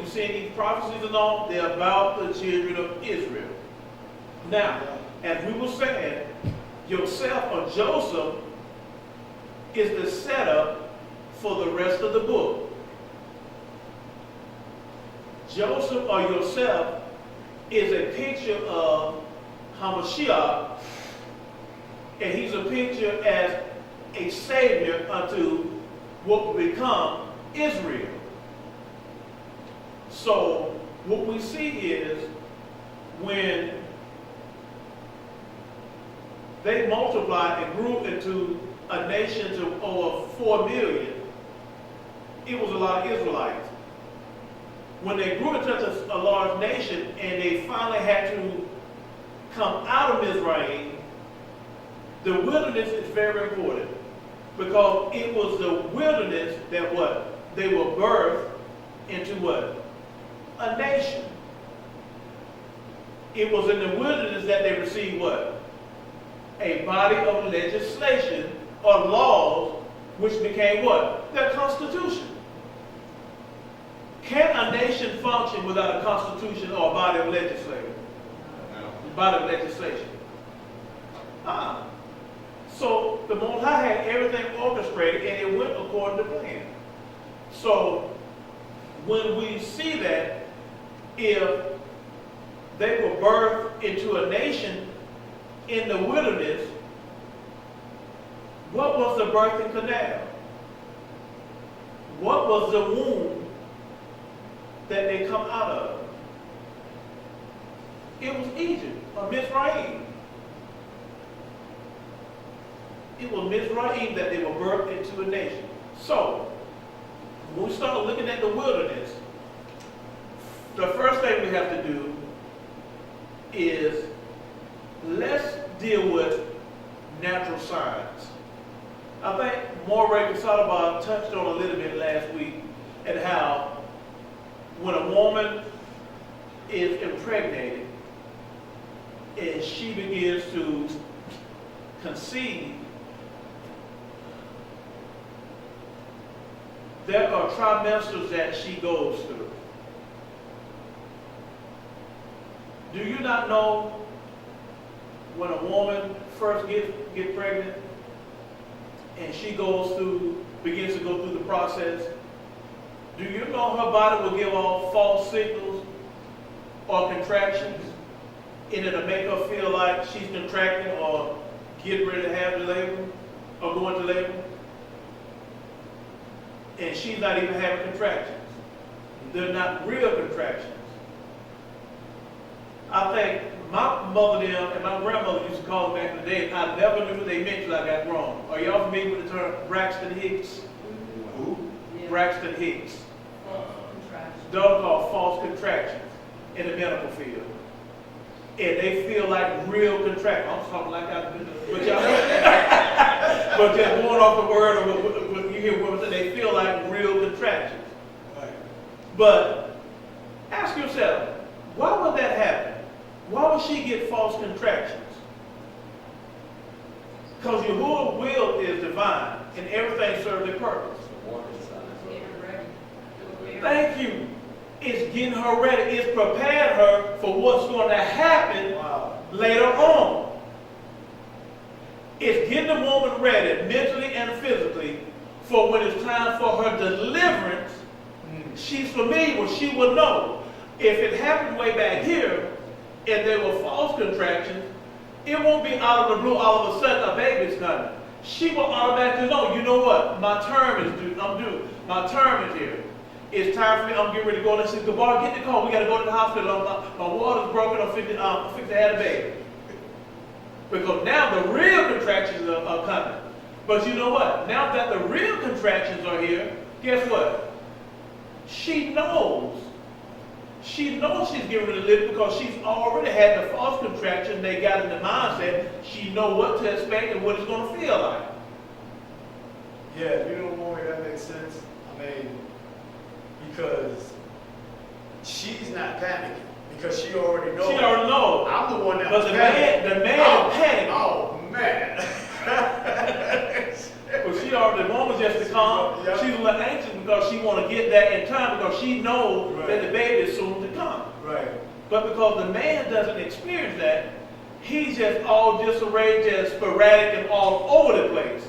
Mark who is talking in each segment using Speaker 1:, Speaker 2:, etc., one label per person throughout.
Speaker 1: You see these prophecies and all, they're about the children of Israel. Now, as we were saying, Joseph or Joseph is the setup for the rest of the book. Joseph or Joseph is a picture of Mashiyach, and he's a picture as a savior unto what will become Israel. So what we see is when they multiplied and grew into a nation of over 4 million, it was a lot of Israelites. When they grew into a large nation and they finally had to come out of Mizraim, the wilderness is very important, because it was the wilderness that what? They were birthed into what? A nation. It was in the wilderness that they received what? A body of legislation or laws, which became what? Their constitution. Can a nation function without a constitution or a body of legislation? Body of legislation. So the Most High had everything orchestrated and it went according to plan. So when we see that, if they were birthed into a nation in the wilderness, what was the birthing canal? What was the womb that they come out of? It was Egypt, or Mizraim. It was Mizraim that they were birthed into a nation. So, when we start looking at the wilderness, the first thing we have to do is let's deal with natural science. I think Moray Salabah touched on a little bit last week and how when a woman is impregnated and she begins to conceive, there are trimesters that she goes through. Do you not know when a woman first gets pregnant and she begins to go through the process? Do you know her body will give off false signals or contractions, and it'll make her feel like she's contracting or getting ready to have the labor or going to labor? And she's not even having contractions. They're not real contractions. I think my mother and my grandmother used to call them back in the day. I never knew what they meant till I got grown. Are y'all familiar with the term Braxton Hicks? Who? Yeah. Braxton Hicks. Those are called false contractions in the medical field. And they feel like real contractions. I'm talking like I do, but y'all but just going off the word of what you hear women say, they feel like real contractions. Right. But ask yourself, why would that happen? Why would she get false contractions? Because Yahuah's will is divine and everything serves a purpose. Thank you. It's getting her ready. It's prepared her for what's going to happen later on. It's getting the woman ready mentally and physically for when it's time for her deliverance. She's familiar with, she will know. If it happened way back here and there were false contractions, it won't be out of the blue all of a sudden a baby's coming. She will automatically know, you know what, my term is due, I'm due. My term is here. It's time for me, I'm getting ready to go. Let's say, Gabar, get the call. We got to go to the hospital. My water's broken. I'm fixing to have a baby. Because now the real contractions are coming. But you know what? Now that the real contractions are here, guess what? She knows. She knows she's getting ready to live because she's already had the false contraction. They got in the mindset. She knows what to expect and what it's going to feel like.
Speaker 2: Yeah, you know, Maury, that makes sense. I mean, because she's not panicking because she already knows.
Speaker 1: She already knows.
Speaker 2: I'm the one that.
Speaker 1: But the man is panicking.
Speaker 2: Oh man.
Speaker 1: Well, she already. The woman just to calm. She's a little anxious because she want to get that in time because she knows
Speaker 2: Right.
Speaker 1: that the baby is soon to come.
Speaker 2: Right.
Speaker 1: But because the man doesn't experience that, he's just all disarrayed, just sporadic and all over the place.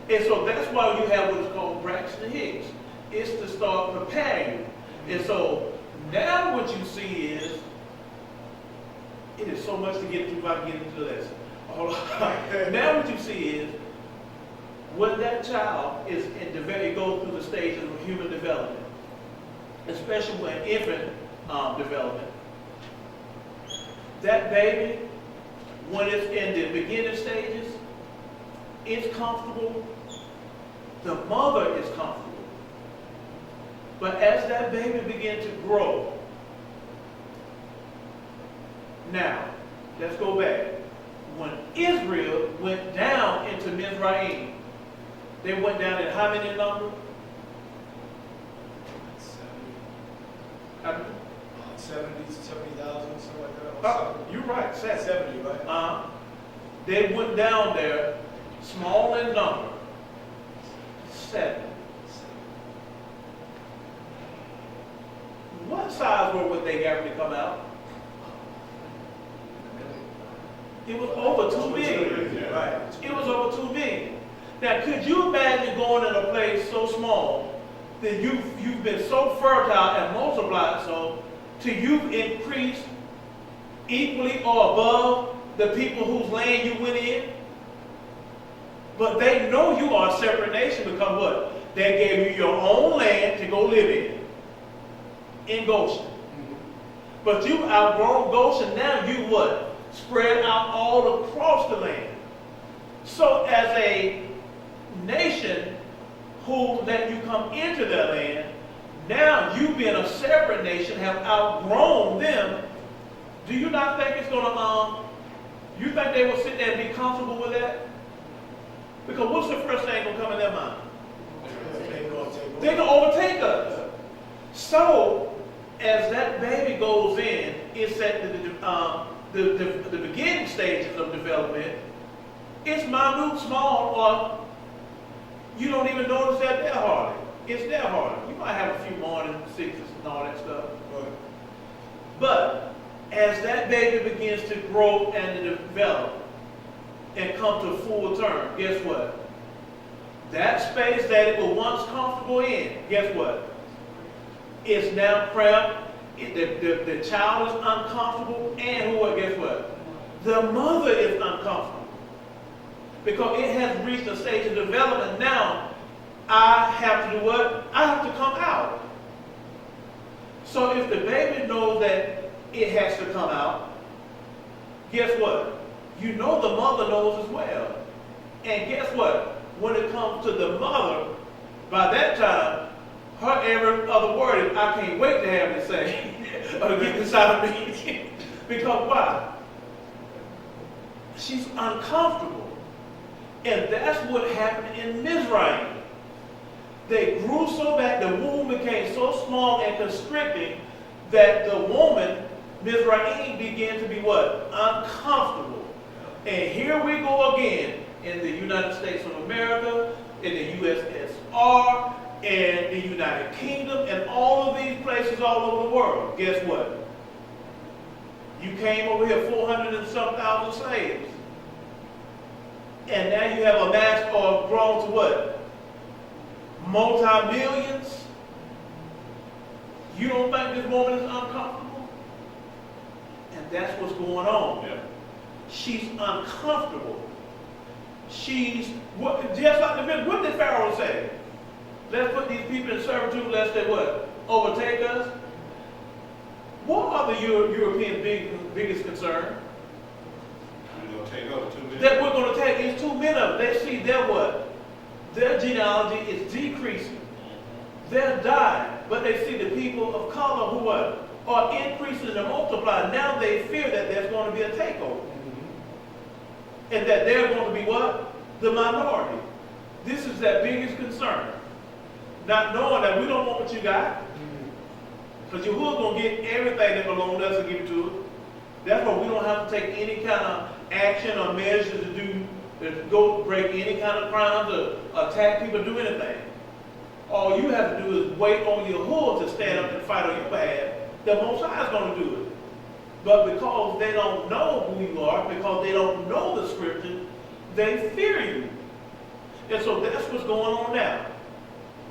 Speaker 1: And so that's why you have what's called Braxton Hicks. It's to start preparing you. And so now what you see is, it is so much to get through if I get into the lesson. Hold on. Now what you see is, when that child is in it goes through the stages of human development, especially when infant development, that baby, when it's in the beginning stages, it's comfortable. The mother is comfortable. But as that baby begins to grow, now, let's go back. When Israel went down into Mizraim, they went down in how many number?
Speaker 2: 70,000, something like that.
Speaker 1: You're right,
Speaker 2: 70, right?
Speaker 1: They went down there, small in number, 7. What size were when they got to come out? It was over 2 million.
Speaker 2: Right.
Speaker 1: It was over 2 million. Now, could you imagine going in a place so small that you've been so fertile and multiplied so till you've increased equally or above the people whose land you went in? But they know you are a separate nation because what? They gave you your own land to go live in Goshen. But you outgrown Goshen, now you what? Spread out all across the land. So as a nation who let you come into their land, now you being a separate nation have outgrown them. Do you not think it's going to, you think they will sit there and be comfortable with that? Because what's the first thing going to come in their mind? They're going to overtake us. So, as that baby goes in, it's at the beginning stages of development. It's minute, small, or you don't even notice that they're hard. It's their hard. You might have a few morning sicknesses and all that stuff.
Speaker 2: Right.
Speaker 1: But as that baby begins to grow and to develop and come to full term, guess what? That space that it was once comfortable in, guess what? It's now cramped. The child is uncomfortable, and guess what? The mother is uncomfortable. Because it has reached a stage of development. Now, I have to do what? I have to come out. So if the baby knows that it has to come out, guess what? You know the mother knows as well. And guess what? When it comes to the mother, by that time, her every other word is, I can't wait to have this say, or to get this out of me. Because why? She's uncomfortable. And that's what happened in Mizraim. They grew so bad, the womb became so small and constricting that the woman, Mizraim, began to be what? Uncomfortable. And here we go again in the United States of America, in the USSR, and the United Kingdom, and all of these places all over the world. Guess what? You came over here 400 and some thousand slaves. And now you have amassed or grown to what? Multi-millions? You don't think this woman is uncomfortable? And that's what's going on.
Speaker 3: Yeah.
Speaker 1: She's uncomfortable. She's, just like what did Pharaoh say? Let's put these people in servitude lest they what? Overtake us? What are the European biggest concern?
Speaker 3: We're going to take over 2 million.
Speaker 1: That we're going to take is 2 men of them. They see their what? Their genealogy is decreasing. They're dying. But they see the people of color who what? Are increasing and multiplying. Now they fear that there's going to be a takeover. And that they're going to be what? The minority. This is their biggest concern. Not knowing that we don't want what you got. Because Yahuah going to get everything that belongs to us and give it to us. That's why we don't have to take any kind of action or measures to go break any kind of crimes or attack people, do anything. All you have to do is wait on Yahuah to stand up and fight on your behalf. The Most High is going to do it. But because they don't know who you are, because they don't know the scripture, they fear you. And so that's what's going on now.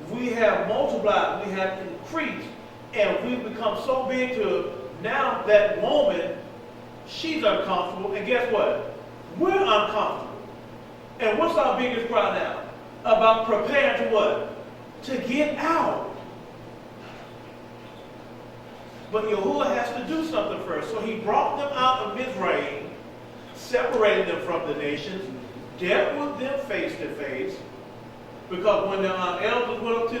Speaker 1: We have multiplied, we have increased, and we've become so big to now that moment, she's uncomfortable, and guess what? We're uncomfortable. And what's our biggest cry now? About preparing to what? To get out. But Yahuah has to do something first. So he brought them out of Mizraim, separated them from the nations, dealt with them face to face. Because when the elders went up to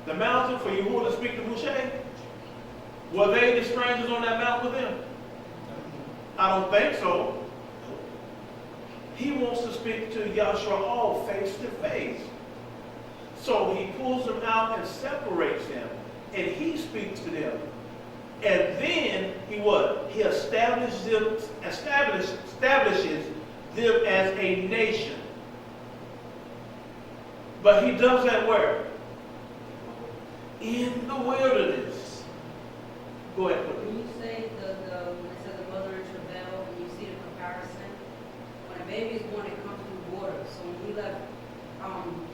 Speaker 1: the mountain for Yahuah to speak to Moshe, were they the strangers on that mountain with them? I don't think so. He wants to speak to Yashra'al face to face. So he pulls them out and separates them. And he speaks to them. And then he what? He establishes them as a nation. But he does that where? In the wilderness. Go ahead.
Speaker 4: When you say when it says the mother in travail, and you see the comparison, when a baby is born, it comes through water. So when we left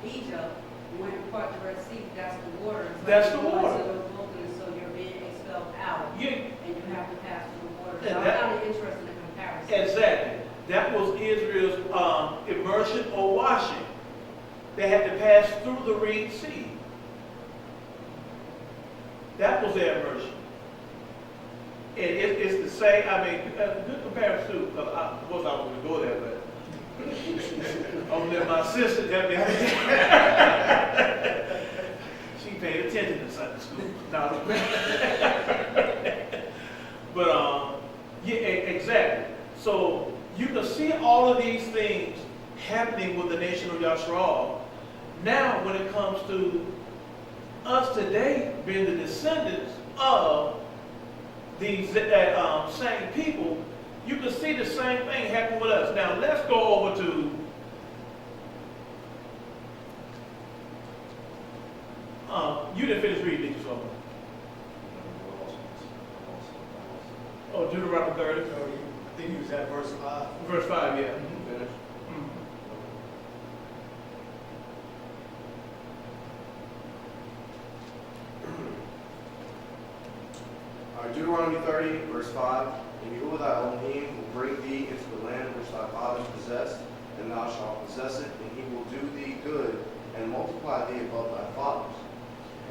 Speaker 4: Egypt, we went and part the Red Sea, that's the water. So
Speaker 1: That's the
Speaker 4: you go
Speaker 1: water.
Speaker 4: into the wilderness, so you're being expelled out,
Speaker 1: Yeah.
Speaker 4: and you have to pass through the water. So
Speaker 1: And
Speaker 4: I'm
Speaker 1: that-
Speaker 4: kind of interested in the comparison.
Speaker 1: Exactly. That was Israel's immersion or washing. They had to pass through the Red Sea. That was their immersion. And it's the same, I mean, good comparison too, because of course I was going to go there, but I'm going to let my sister help me out. She paid attention in Sunday school. No. But, yeah, exactly. So you can see all of these things happening with the nation of Yashra'al. Now, when it comes to us today being the descendants of these same people, you can see the same thing happen with us. Now, let's go over to you didn't finish reading, did you, so? Oh, Deuteronomy 30.
Speaker 2: I think he was at verse 5.
Speaker 1: Verse 5, yeah.
Speaker 3: Finish.
Speaker 5: Deuteronomy 30, verse 5. And Yahuah thy Elohim will bring thee into the land which thy fathers possessed, and thou shalt possess it, and he will do thee good, and multiply thee above thy fathers.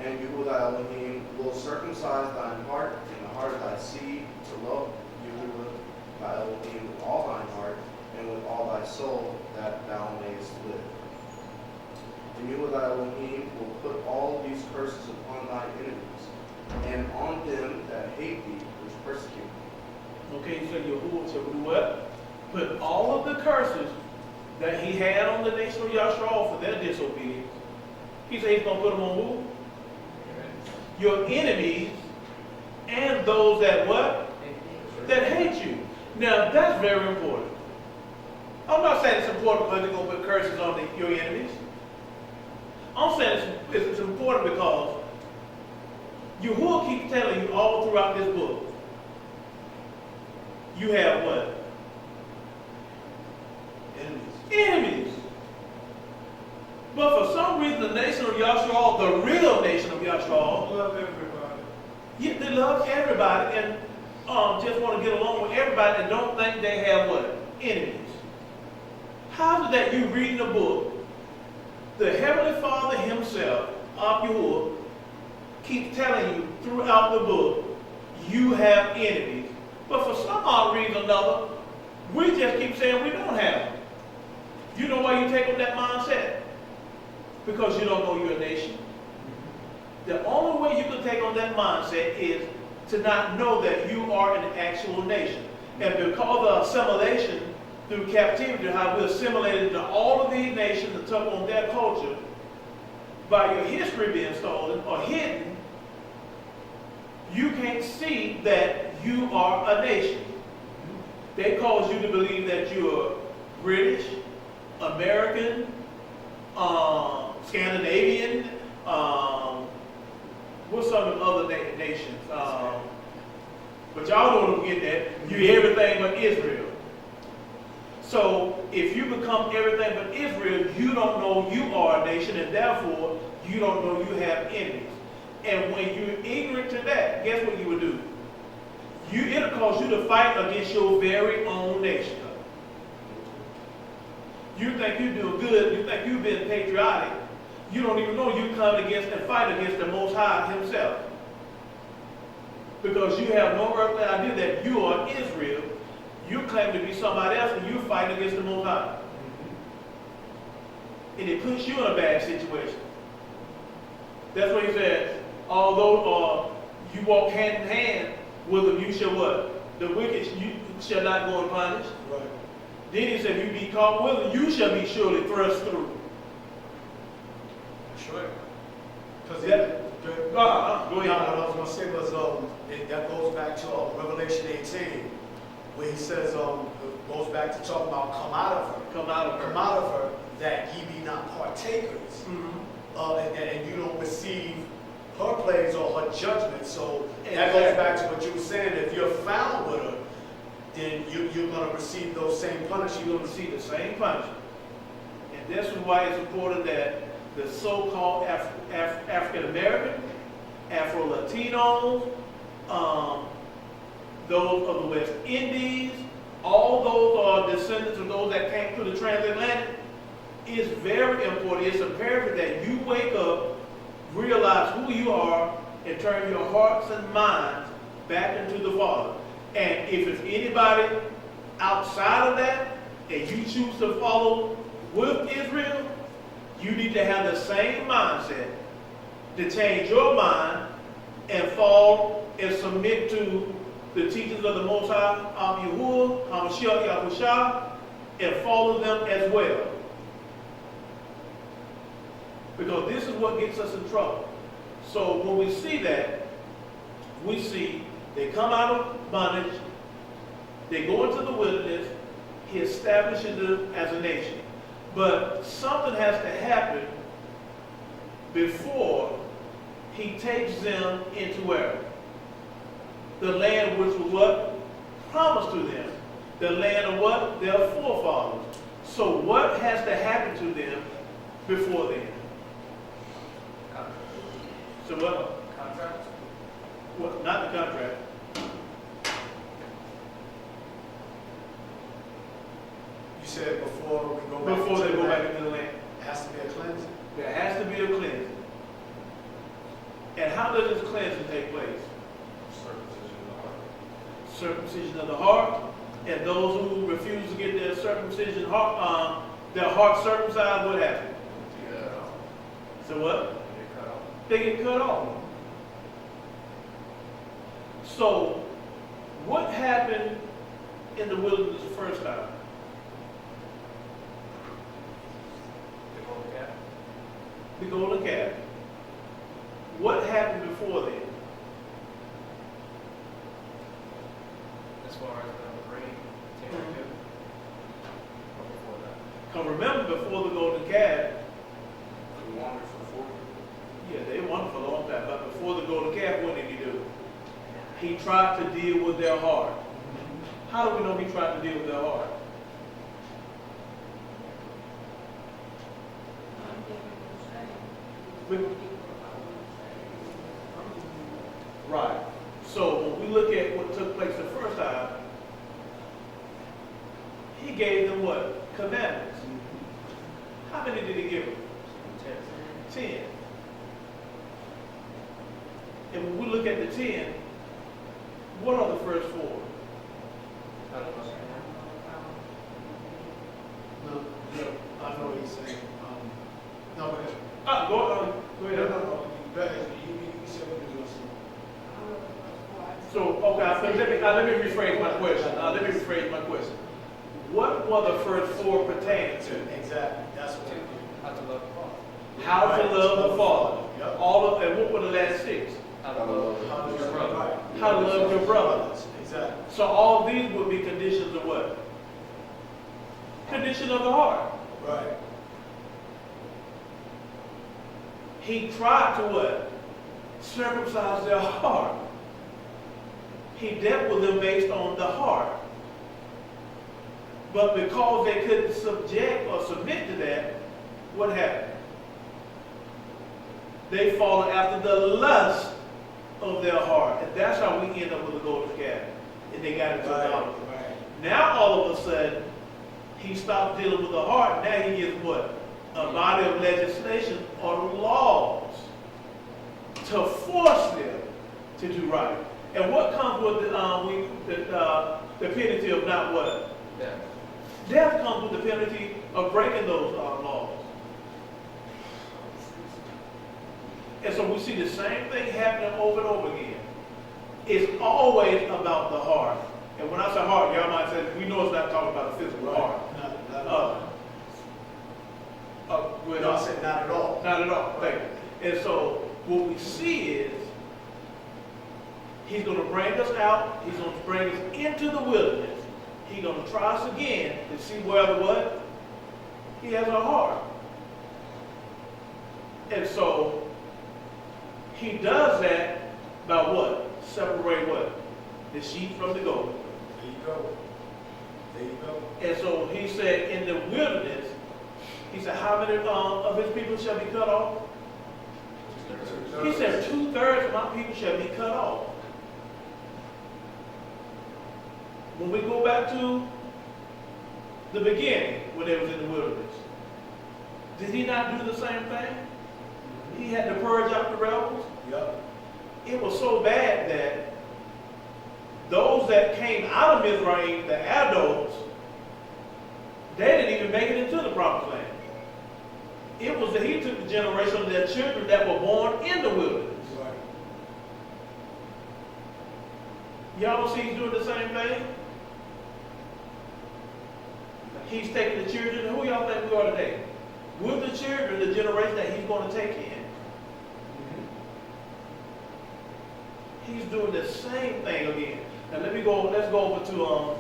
Speaker 5: And Yahuah thy Elohim will circumcise thine heart and the heart of thy seed, to love Yahuah thy Elohim with all thine heart, and with all thy soul, that thou mayest live. And Yahuah thy Elohim will put all these curses upon thy enemies, and on them that hate thee, which persecute thee.
Speaker 1: Okay, so Yahuah to do what? Put all of the curses that he had on the nation of Yashra'al for their disobedience. He said he's going to put them on who? Your enemies and those that what? That hate you. Now, that's very important. I'm not saying it's important because they're going to put curses on your enemies. I'm saying it's important because Yahuah keeps telling you all throughout this book, you have what? Enemies. But for some reason, the nation of Yashra'al, the real nation of Yashra'al,
Speaker 2: Love everybody.
Speaker 1: yeah, they love everybody and just want to get along with everybody and don't think they have what? Enemies. How is it that you read in the book, the Heavenly Father himself, Yahuah, keeps telling you throughout the book, you have enemies. But for some odd reason or another, we just keep saying we don't have them. You know why you take on that mindset? Because you don't know you're a nation. The only way you can take on that mindset is to not know that you are an actual nation. And because of assimilation through captivity, how we assimilated to all of these nations and took on their culture, by your history being stolen or hidden, you can't see that you are a nation. They cause you to believe that you're British, American, Scandinavian, what's some of the other nations? But y'all don't get that. You're everything but Israel. So if you become everything but Israel, you don't know you are a nation, and therefore you don't know you have enemies. And when you're ignorant to that, guess what you would do? It'll cause you to fight against your very own nation. You think you're doing good, you think you've been patriotic, you don't even know you come against and fight against the Most High himself. Because you have no earthly idea that you are Israel. You claim to be somebody else and you fight against the Most High. And it puts you in a bad situation. That's what he says. Although you walk hand in hand with them, you shall what? The wicked you shall not go unpunished.
Speaker 2: Right.
Speaker 1: Then he said, if you be caught with them, you shall be surely thrust through.
Speaker 2: Sure. Because
Speaker 1: Go ahead.
Speaker 2: what I was going to say was that goes back to Revelation 18, where he says goes back to talking about come out of her, that ye be not partakers, and you don't receive her plagues or her judgment. So that goes back to what you were saying. If you're found with her, then you're going to receive those same punishments.
Speaker 1: You're going to receive the same punishment. And this is why it's important that the so-called African American, Afro-Latinos, those of the West Indies, all those are descendants of those that came through the transatlantic. It's very important. It's imperative that you wake up, realize who you are, and turn your hearts and minds back into the Father. And if it's anybody outside of that, and you choose to follow with Israel, you need to have the same mindset to change your mind and fall and submit to the teachings of the Most High, Yahuah, Mashiyach, Yahusha, and follow them as well. Because this is what gets us in trouble. So when we see that, we see they come out of bondage, they go into the wilderness, he establishes them as a nation. But something has to happen before he takes them into where? The land which was what? Promised to them. The land of what? Their forefathers. So what has to happen to them before then? So what?
Speaker 6: Contract?
Speaker 1: What? Not the contract.
Speaker 2: You said before we go back
Speaker 1: Before they go back
Speaker 2: land,
Speaker 1: into the land.
Speaker 2: it has to be a cleansing.
Speaker 1: There has to be a cleansing. And how does this cleansing take place? Circumcision of the heart. And those who refuse to get their circumcision heart, their heart circumcised, what happens? So what? They get cut off. So, what happened in the wilderness the first time? The golden calf. What happened before then?
Speaker 6: As far as the brain, before that.
Speaker 1: Because remember, before the golden calf,
Speaker 5: We wandered for 40.
Speaker 1: yeah, they wanted for a long time, but before the golden calf, what did he do? He tried to deal with their heart. How do we know he tried to deal with their heart? Right. So when we look at what took place the first time, he gave them what? Commandments. How many did he give them? 10. And when we look at the 10, what are the first 4?
Speaker 2: No, I know what he's saying. No, but
Speaker 1: Go ahead.
Speaker 2: no. You said what you were doing.
Speaker 1: So, okay, let me rephrase my question. What were the first 4 pertaining to?
Speaker 2: Exactly. That's what it is.
Speaker 6: How to love the Father.
Speaker 1: How to love the Father.
Speaker 2: Yep.
Speaker 1: And what were the last 6?
Speaker 6: How to love your brother.
Speaker 2: Right.
Speaker 1: How to love your brother.
Speaker 2: Exactly.
Speaker 1: So all these would be conditions of what? Condition of the heart.
Speaker 2: Right.
Speaker 1: he tried to what? Circumcise their heart. He dealt with them based on the heart. But because they couldn't subject or submit to that, what happened? They followed after the lust of their heart. And that's how we end up with the golden calf. And they got into idolatry. Now all of a sudden, he stopped dealing with the heart. Now he gives what? A body of legislation or laws to force them to do right. And what comes with the penalty of not what?
Speaker 6: Death.
Speaker 1: Death comes with the penalty of breaking those laws. And so we see the same thing happening over and over again. It's always about the heart. And when I say heart, y'all might say, we know it's not talking about the physical heart.
Speaker 2: No, I said not at all.
Speaker 1: Not at all. Thank you. And so what we see is he's going to bring us out. He's going to bring us into the wilderness. He's going to try us again to see whether what? He has a heart. And so he does that by what? Separate what? The sheep from the goat.
Speaker 2: There you go. There you go.
Speaker 1: And so he said in the wilderness, he said, how many of his people shall be cut off? He said, 2/3 of my people shall be cut off. When we go back to the beginning, when they was in the wilderness, did he not do the same thing? He had to purge out the rebels.
Speaker 2: Yep.
Speaker 1: It was so bad that those that came out of Mizraim, the adults, they didn't even make it into the promised land. It was that he took the generation of their children that were born in the wilderness.
Speaker 2: Right.
Speaker 1: Y'all don't see he's doing the same thing? He's taking the children. Who y'all think we are today? We're the children, the generation that he's going to take in. He's doing the same thing again. Now let's go over to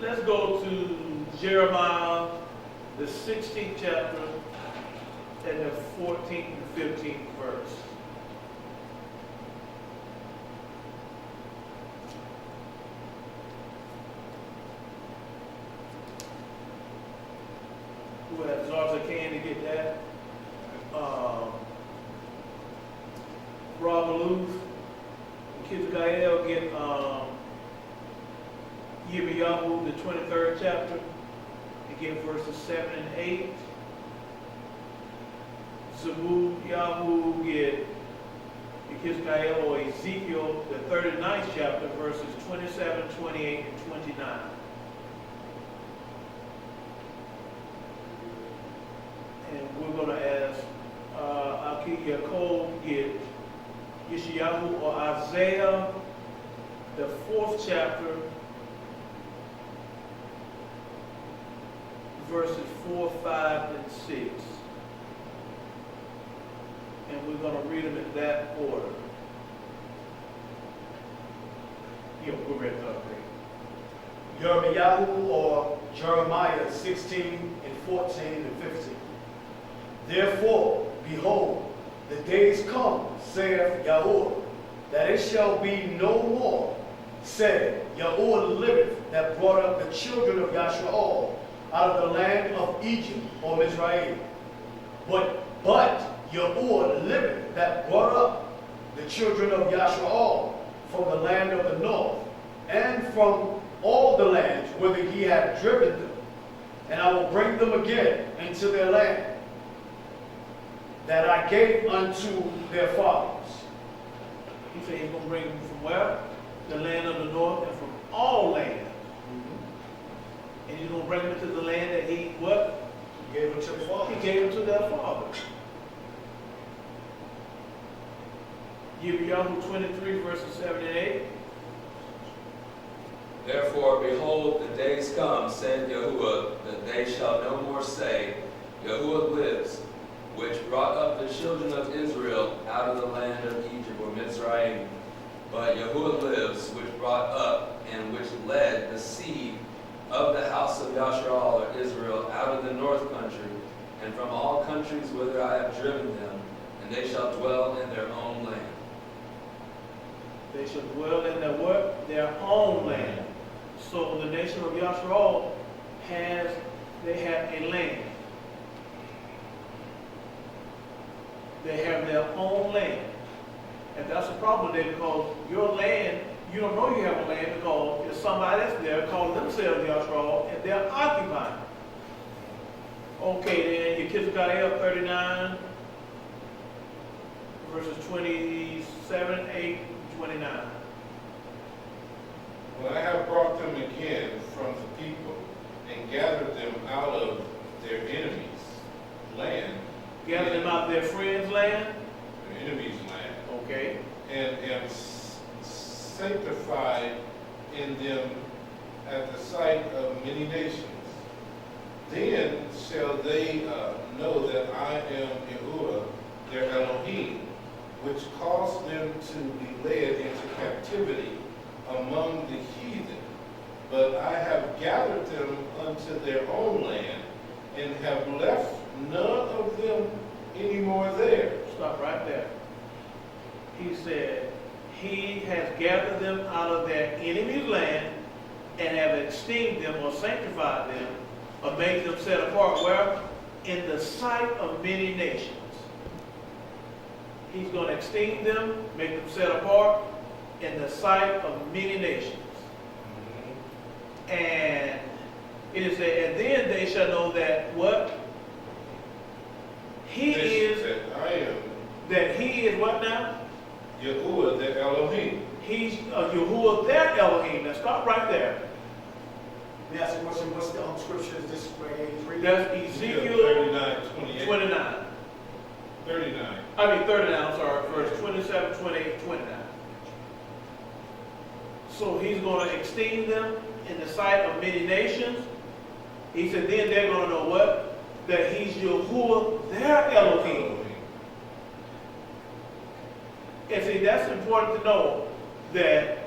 Speaker 1: let's go to Jeremiah, the 16th chapter, and the 14th and 15th verse. Who has Zarza can to get that? Rob Aloof, Kizgael get Yirmiyahu, the 23rd chapter, again verses 7 and 8. Yahuah get Kizgael or Ezekiel, the 39th chapter, verses 27, 28, and 29. And we're going to ask Aki Yaakov get Yeshayahu or Isaiah, the 4th chapter, verses 4, 5, and 6. And we're going to read them in that order. Yeah, we're ready to upgrade.
Speaker 2: Yirmiyahu or Jeremiah 16 and 14 and 15. Therefore, behold, the days come, saith Yahuah, that it shall be no more, said Yahuah liveth, that brought up the children of Yashra'al out of the land of Egypt or Mizraim. But Yahuah liveth, that brought up the children of Yashra'al from the land of the north, and from all the lands whither he had driven them. And I will bring them again into their land, that I gave unto their fathers.
Speaker 1: He said he's going to bring them from where? The land of the north and from all lands. And he's going to bring them to the land that he, what?
Speaker 2: He gave them to their fathers.
Speaker 1: He gave them to their fathers. Yirmiyahu 23, verses 7 and 8.
Speaker 7: Therefore, behold, the days come, said Yahuah, that they shall no more say, Yahuah lives, which brought up the children of Israel out of the land of Egypt or Mizraim. But Yahuah lives, which brought up and which led the seed of the house of Yashra'al or Israel out of the north country, and from all countries whither I have driven them, and they shall dwell in their own land.
Speaker 1: They shall dwell in their what? Their own land. So the nation of Yashra'al have a land. They have their own land. And that's the problem today, because your land, you don't know you have a land because there's somebody else there calling themselves Yashra'al and they're occupying. Okay, then your kids got 39, verses 27, 8, 29.
Speaker 3: When I have brought them again from the people and gathered them out of their enemies' land.
Speaker 1: Gathered them out of their friends' land?
Speaker 3: Their enemies' land.
Speaker 1: Okay.
Speaker 3: And am sanctified in them at the sight of many nations. Then shall they know that I am Yahuah, their Elohim, which caused them to be led into captivity among the heathen. But I have gathered them unto their own land, and have left none of them any more there.
Speaker 1: Stop right there. He said, he has gathered them out of their enemy's land, and have esteemed them or sanctified them, or made them set apart, where? In the sight of many nations. He's going to esteem them, make them set apart, in the sight of many nations. And it is that, and then they shall know that what? He is, that he is what now?
Speaker 3: Yahuah, their Elohim.
Speaker 1: He's Yahuah, their Elohim. Now stop right there.
Speaker 2: Let me ask you a question. What's the scripture is this where he's reading?
Speaker 1: That's Ezekiel
Speaker 3: 39, 28.
Speaker 1: 29.
Speaker 3: 39.
Speaker 1: I mean 39, I'm sorry, verse 27, 28, 29. So he's going to esteem them in the sight of many nations. He said then they're going to know what? That he's Yahuah, their Elohim. And see, that's important to know, that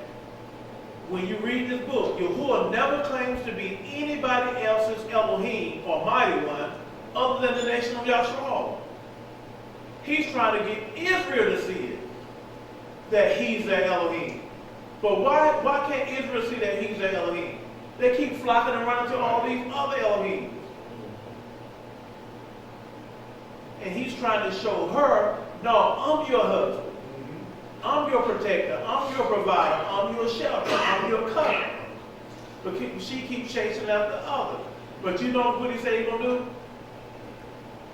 Speaker 1: when you read this book, Yahuah never claims to be anybody else's Elohim or mighty one other than the nation of Yashra'al. He's trying to get Israel to see it, that he's their Elohim. But why can't Israel see that he's their Elohim? They keep flocking around to all these other Elohims. And he's trying to show her, no, I'm your husband. I'm your protector. I'm your provider. I'm your shelter. I'm your cover. But she keeps chasing after others. But you know what he said he's going to do?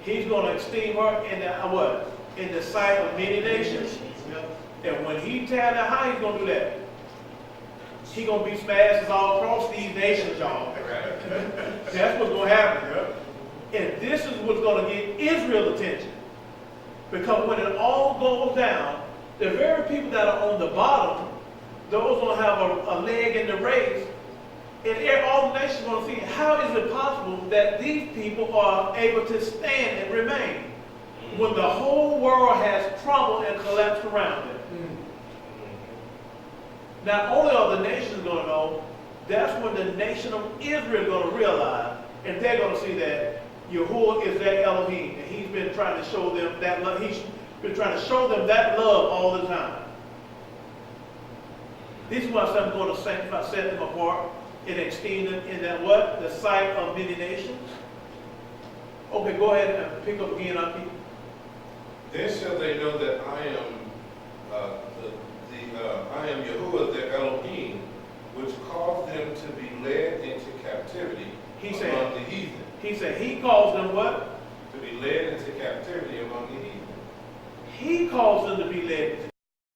Speaker 1: He's going to esteem her in the what? In the sight of many nations. And when he tear the how he's going to do that? He's going to be smashed all across these nations, y'all. That's what's going to happen. And this is what's going to get Israel's attention. Because when it all goes down, the very people that are on the bottom, those going to have a leg in the race, and all the nations are going to see, how is it possible that these people are able to stand and remain when the whole world has crumbled and collapsed around them? Not only are the nations going to know, that's when the nation of Israel is going to realize, and they're going to see that Yahuah is their Elohim, and he's been trying to show them that love. He's been trying to show them that love all the time. This is why I'm going to sanctify, set them apart, and esteem them in that what? The sight of many nations. Okay, go ahead and pick up again, Aki.
Speaker 3: Then shall they know that I am I am Yahuah, their Elohim, which caused them to be led into captivity among the heathen.
Speaker 1: He said he caused them what?
Speaker 3: To be led into captivity among the heathen.
Speaker 1: He caused them to be led into